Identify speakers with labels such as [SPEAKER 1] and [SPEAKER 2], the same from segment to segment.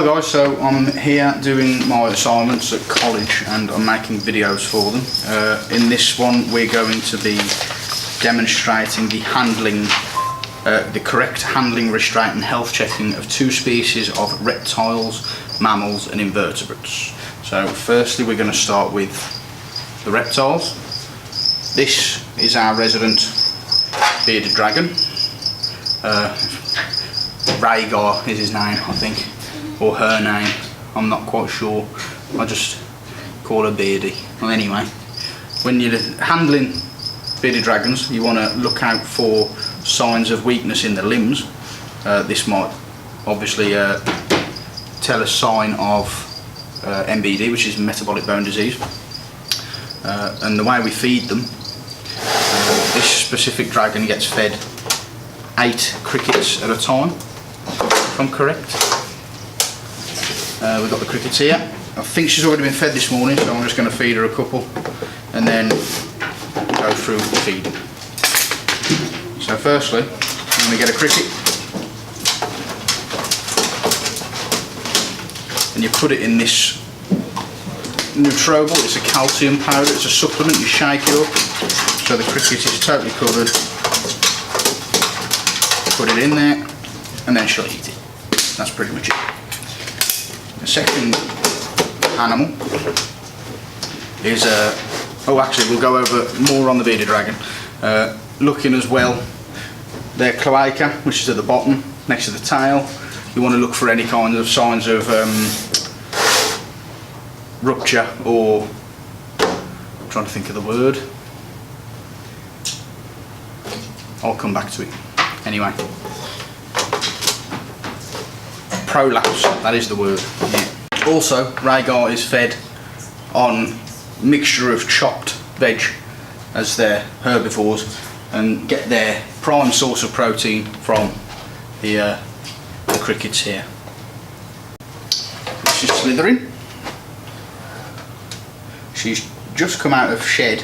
[SPEAKER 1] Hi guys, so I'm here doing my assignments at college and I'm making videos for them. In this one we're going to be demonstrating the correct handling, restraint and health checking of two species of reptiles, mammals and invertebrates. So firstly we're going to start with the reptiles. This is our resident bearded dragon. Rhaegar is his name, I think, or her name, I'm not quite sure. I just call her Beardy. Well, anyway, when you're handling bearded dragons, you want to look out for signs of weakness in the limbs. This might obviously tell a sign of MBD, which is metabolic bone disease. And the way we feed them, this specific dragon gets fed 8 crickets at a time, if I'm correct. We've got the crickets here. I think she's already been fed this morning, so I'm just going to feed her a couple and then go through the feeding. So firstly, I'm going to get a cricket and you put it in this Nutrobal. It's a calcium powder, it's a supplement. You shake it up so the cricket is totally covered. Put it in there and then she'll eat it. That's pretty much it. The second animal is oh, actually we'll go over more on the bearded dragon. Looking as well, their cloaca, which is at the bottom next to the tail. You want to look for any kind of signs of rupture, or I'm trying to think of the word. I'll come back to it. Anyway, prolapse, that is the word. Yeah. Also, Rhaegar is fed on mixture of chopped veg as their herbivores and get their prime source of protein from the crickets here. She's slithering. She's just come out of shed,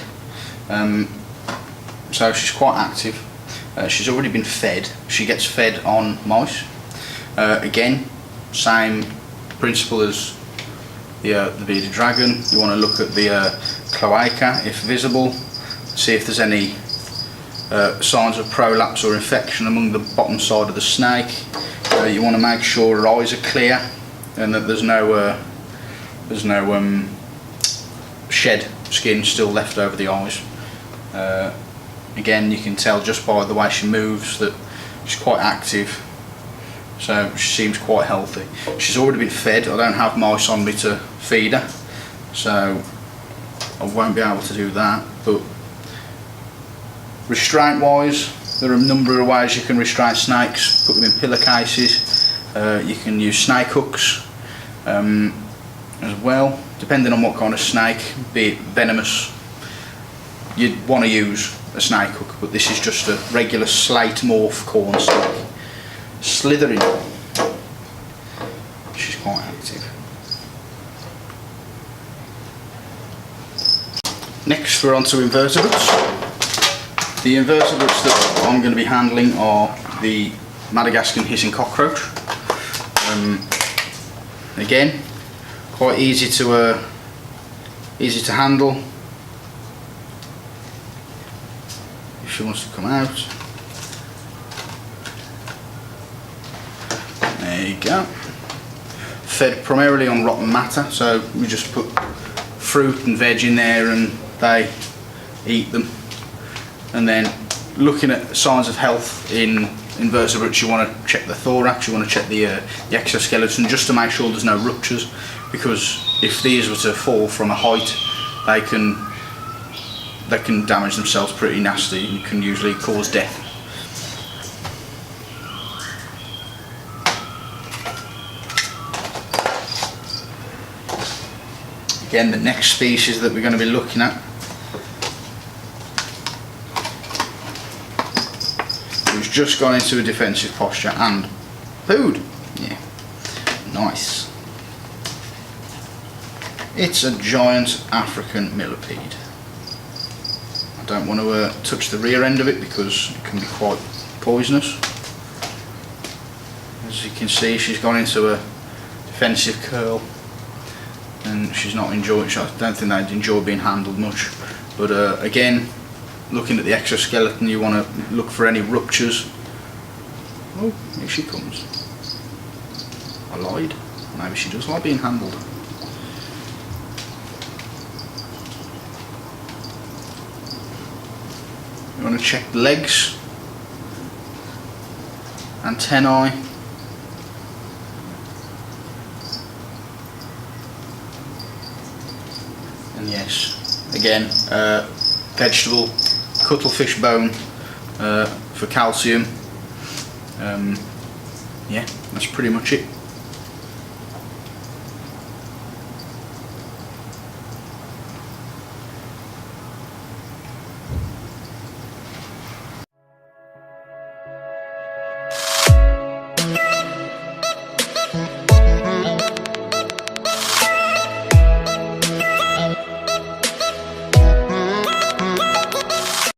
[SPEAKER 1] so she's quite active. She's already been fed. She gets fed on mice. Again, same principle as the bearded dragon. You want to look at the cloaca if visible, see if there's any signs of prolapse or infection along the bottom side of the snake. You want to make sure her eyes are clear and that there's no shed skin still left over the eyes. Again, you can tell just by the way she moves that she's quite active, so she seems quite healthy. She's already been fed. I don't have mice on me to feed her, so I won't be able to do that. But restraint wise, there are a number of ways you can restrain snakes. Put them in pillowcases. You can use snake hooks as well, depending on what kind of snake, be it venomous. You'd want to use a snake hook, but this is just a regular slate morph corn snake. Slithering, she's quite active. Next we're on to invertebrates. The invertebrates that I'm going to be handling are the Madagascan hissing cockroach. Again, quite easy to handle. If she wants to come out, there you go. Fed primarily on rotten matter, so we just put fruit and veg in there and they eat them. And then looking at signs of health in invertebrates, you want to check the thorax, you want to check the exoskeleton just to make sure there's no ruptures, because if these were to fall from a height, they can damage themselves pretty nasty and can usually cause death. Again, the next species that we're going to be looking at, who's just gone into a defensive posture and food. Yeah, nice. It's a giant African millipede. I don't want to touch the rear end of it because it can be quite poisonous. As you can see, she's gone into a defensive curl, and she's not enjoying. I don't think they'd enjoy being handled much. But again, looking at the exoskeleton, you want to look for any ruptures. Oh, here she comes. I lied. Maybe she does like being handled. You want to check the legs, antennae, and yes, again, vegetable, cuttlefish bone for calcium. Yeah, that's pretty much it.